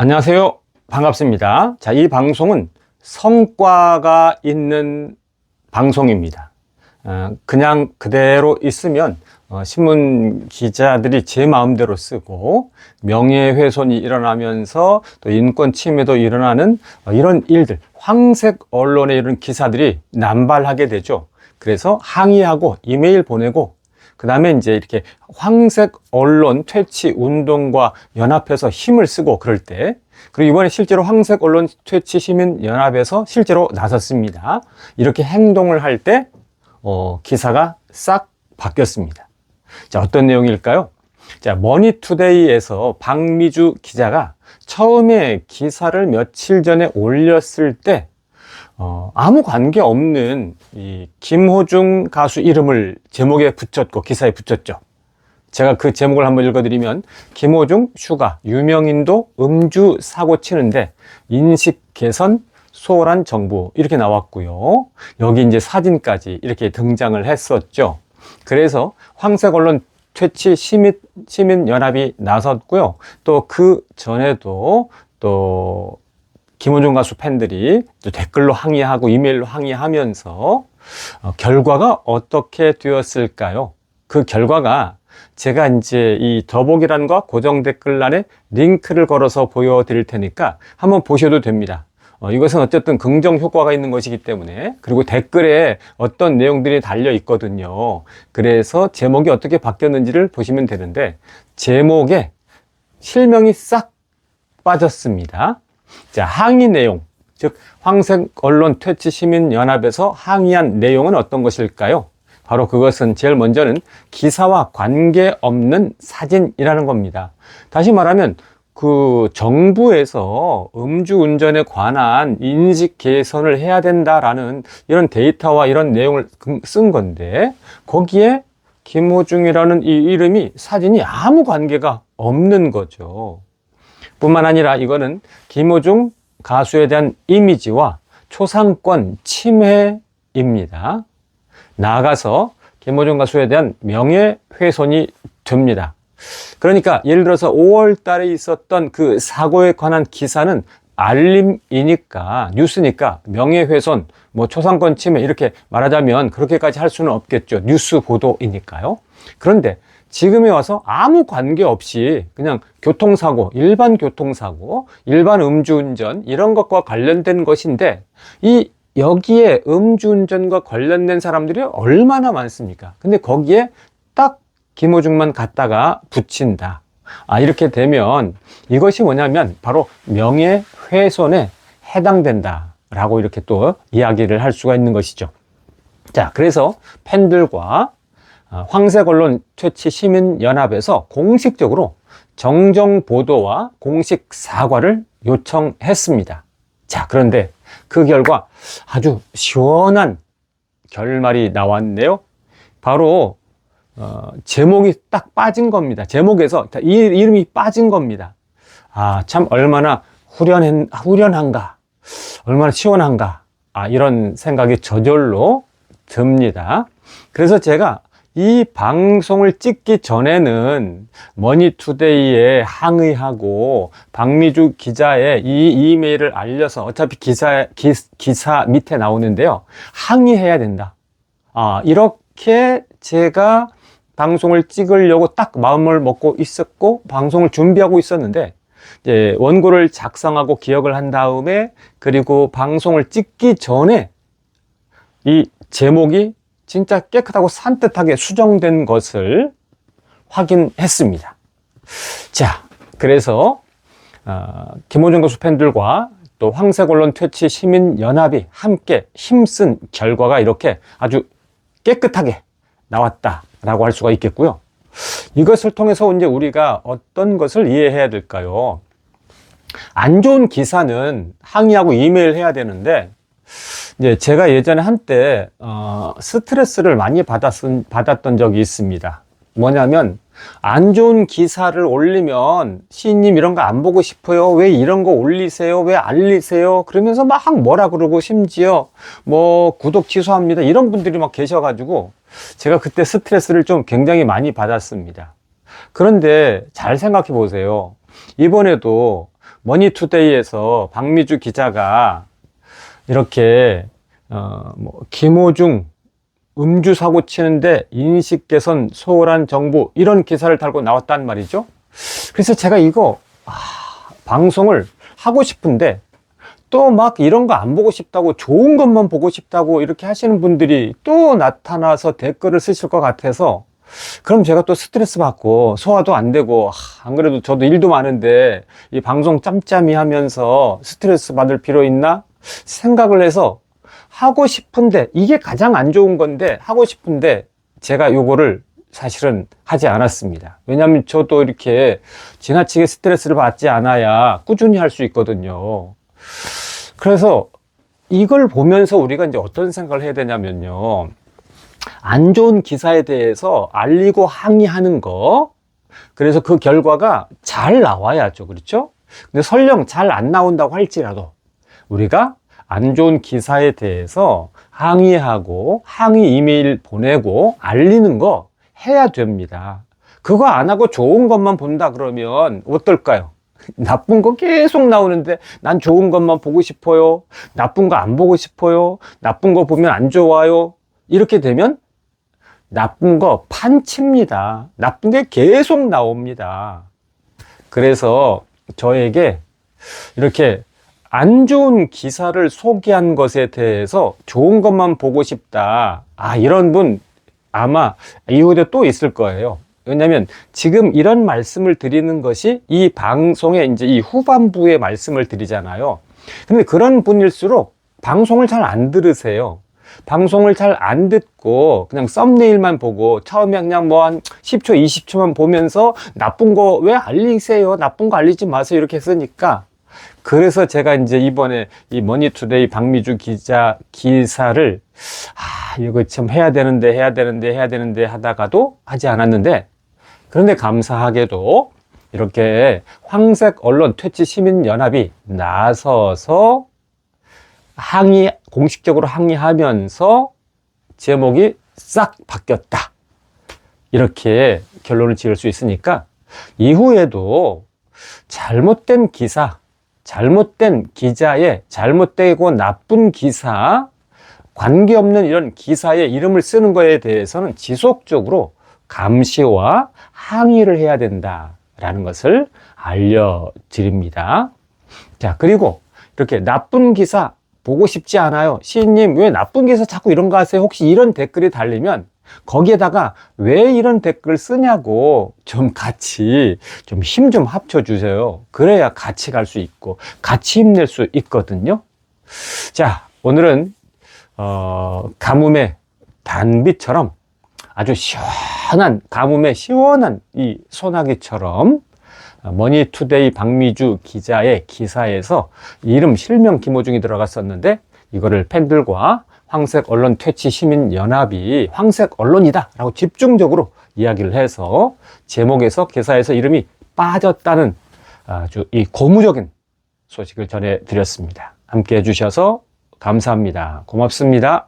안녕하세요. 반갑습니다. 자, 이 방송은 성과가 있는 방송입니다. 그냥 그대로 있으면 신문 기자들이 제 마음대로 쓰고 명예훼손이 일어나면서 또 인권 침해도 일어나는 이런 일들, 황색 언론의 이런 기사들이 남발하게 되죠. 그래서 항의하고 이메일 보내고 그 다음에 이제 이렇게 황색 언론 퇴치 운동과 연합해서 힘을 쓰고 그럴 때, 그리고 이번에 실제로 황색 언론 퇴치 시민 연합에서 실제로 나섰습니다. 이렇게 행동을 할 때 기사가 싹 바뀌었습니다. 자, 어떤 내용일까요? 자, 머니투데이에서 박미주 기자가 처음에 기사를 며칠 전에 올렸을 때 아무 관계 없는 이 김호중 가수 이름을 제목에 붙였고 기사에 붙였죠. 제가 그 제목을 한번 읽어드리면, 김호중 슈가 유명인도 음주 사고 치는데 인식 개선 소홀한 정부, 이렇게 나왔고요. 여기 이제 사진까지 이렇게 등장을 했었죠. 그래서 황색 언론 퇴치 시민연합이 나섰고요. 또 그 전에도 또 김호중 가수 팬들이 또 댓글로 항의하고 이메일로 항의하면서 결과가 어떻게 되었을까요? 그 결과가 제가 이제 이 더보기란과 고정 댓글란에 링크를 걸어서 보여드릴 테니까 한번 보셔도 됩니다. 이것은 어쨌든 긍정 효과가 있는 것이기 때문에, 그리고 댓글에 어떤 내용들이 달려 있거든요. 그래서 제목이 어떻게 바뀌었는지를 보시면 되는데, 제목에 실명이 싹 빠졌습니다. 자, 항의 내용, 즉 황색 언론 퇴치 시민연합에서 항의한 내용은 어떤 것일까요? 바로 그것은 제일 먼저는 기사와 관계없는 사진이라는 겁니다. 다시 말하면 그 정부에서 음주운전에 관한 인식 개선을 해야 된다라는 이런 데이터와 이런 내용을 쓴 건데, 거기에 김호중이라는 이 이름이, 사진이 아무 관계가 없는 거죠. 뿐만 아니라 이거는 김호중 가수에 대한 이미지와 초상권 침해입니다. 나아가서 김호중 가수에 대한 명예훼손이 됩니다. 그러니까 예를 들어서 5월 달에 있었던 그 사고에 관한 기사는 알림이니까, 뉴스니까 명예훼손, 뭐 초상권 침해 이렇게 말하자면 그렇게까지 할 수는 없겠죠. 뉴스 보도이니까요. 그런데 지금에 와서 아무 관계 없이 그냥 교통사고, 일반 교통사고, 일반 음주운전 이런 것과 관련된 것인데, 여기에 음주운전과 관련된 사람들이 얼마나 많습니까? 근데 거기에 딱 김호중만 갖다가 붙인다. 이렇게 되면 이것이 뭐냐면 바로 명예훼손에 해당된다라고 이렇게 또 이야기를 할 수가 있는 것이죠. 자, 그래서 팬들과 황색 언론 퇴치 시민연합에서 공식적으로 정정 보도와 공식 사과를 요청했습니다. 자, 그런데 그 결과 아주 시원한 결말이 나왔네요. 바로 제목이 딱 빠진 겁니다. 제목에서 이 이름이 빠진 겁니다. 참 얼마나 후련한가, 얼마나 시원한가, 이런 생각이 저절로 듭니다. 그래서 제가 이 방송을 찍기 전에는 머니투데이에 항의하고 박미주 기자의 이 이메일을 알려서, 어차피 기사 밑에 나오는데요, 항의해야 된다. 이렇게 제가 방송을 찍으려고 딱 마음을 먹고 있었고 방송을 준비하고 있었는데, 이제 원고를 작성하고 기억을 한 다음에, 그리고 방송을 찍기 전에 이 제목이 진짜 깨끗하고 산뜻하게 수정된 것을 확인했습니다. 자, 그래서 김호중 가수 팬들과 또 황색 언론 퇴치 시민연합이 함께 힘쓴 결과가 이렇게 아주 깨끗하게 나왔다라고 할 수가 있겠고요. 이것을 통해서 이제 우리가 어떤 것을 이해해야 될까요? 안 좋은 기사는 항의하고 이메일 해야 되는데, 이제 제가 예전에 한때 스트레스를 많이 받았던 적이 있습니다. 뭐냐면, 안 좋은 기사를 올리면 시인님 이런 거 안 보고 싶어요, 왜 이런 거 올리세요, 왜 알리세요, 그러면서 막 뭐라 그러고, 심지어 뭐 구독 취소합니다 이런 분들이 막 계셔가지고 제가 그때 스트레스를 좀 굉장히 많이 받았습니다. 그런데 잘 생각해 보세요. 이번에도 머니투데이에서 박미주 기자가 이렇게 김호중 음주 사고 치는데 인식 개선 소홀한 정부, 이런 기사를 달고 나왔단 말이죠. 그래서 제가 이거 방송을 하고 싶은데 또 막 이런 거 안 보고 싶다고, 좋은 것만 보고 싶다고 이렇게 하시는 분들이 또 나타나서 댓글을 쓰실 것 같아서, 그럼 제가 또 스트레스 받고 소화도 안 되고, 안 그래도 저도 일도 많은데 이 방송 짬짬이 하면서 스트레스 받을 필요 있나 생각을 해서, 하고 싶은데, 이게 가장 안 좋은 건데 하고 싶은데 제가 요거를 사실은 하지 않았습니다. 왜냐하면 저도 이렇게 지나치게 스트레스를 받지 않아야 꾸준히 할 수 있거든요. 그래서 이걸 보면서 우리가 이제 어떤 생각을 해야 되냐면요, 안 좋은 기사에 대해서 알리고 항의하는 거, 그래서 그 결과가 잘 나와야죠. 그렇죠? 근데 설령 잘 안 나온다고 할지라도 우리가 안 좋은 기사에 대해서 항의하고 항의 이메일 보내고 알리는 거 해야 됩니다. 그거 안 하고 좋은 것만 본다 그러면 어떨까요? 나쁜 거 계속 나오는데 난 좋은 것만 보고 싶어요, 나쁜 거 안 보고 싶어요, 나쁜 거 보면 안 좋아요, 이렇게 되면 나쁜 거 판칩니다. 나쁜 게 계속 나옵니다. 그래서 저에게 이렇게 안 좋은 기사를 소개한 것에 대해서 좋은 것만 보고 싶다, 이런 분 아마 이후에 또 있을 거예요. 왜냐하면 지금 이런 말씀을 드리는 것이 이 방송의 이제 이 후반부에 말씀을 드리잖아요. 근데 그런 분일수록 방송을 잘 안 들으세요. 방송을 잘 안 듣고 그냥 썸네일만 보고 처음에 그냥 뭐 한 10초, 20초만 보면서 나쁜 거 왜 알리세요? 나쁜 거 알리지 마세요. 이렇게 했으니까, 그래서 제가 이제 이번에 이 머니투데이 박미주 기자 기사를 이거 참 해야 되는데 하다가도 하지 않았는데, 그런데 감사하게도 이렇게 황색 언론 퇴치 시민연합이 나서서 공식적으로 항의하면서 제목이 싹 바뀌었다, 이렇게 결론을 지을 수 있으니까 이후에도 잘못된 기사, 잘못된 기자의 잘못되고 나쁜 기사, 관계없는 이런 기사에 이름을 쓰는 거에 대해서는 지속적으로 감시와 항의를 해야 된다라는 것을 알려드립니다. 자, 그리고 이렇게 나쁜 기사 보고 싶지 않아요, 시인님 왜 나쁜 기사 자꾸 이런 거 하세요, 혹시 이런 댓글이 달리면 거기에다가 왜 이런 댓글 쓰냐고 좀 같이 좀 힘 좀 합쳐 주세요. 그래야 같이 갈 수 있고 같이 힘낼 수 있거든요. 자, 오늘은 가뭄의 단비처럼 아주 시원한, 가뭄의 시원한 이 소나기처럼 머니투데이 박미주 기자의 기사에서 이름 실명 김호중이 들어갔었는데, 이거를 팬들과 황색 언론 퇴치 시민연합이 황색 언론이다 라고 집중적으로 이야기를 해서 제목에서 기사에서 이름이 빠졌다는 아주 이 고무적인 소식을 전해드렸습니다. 함께 해주셔서 감사합니다. 고맙습니다.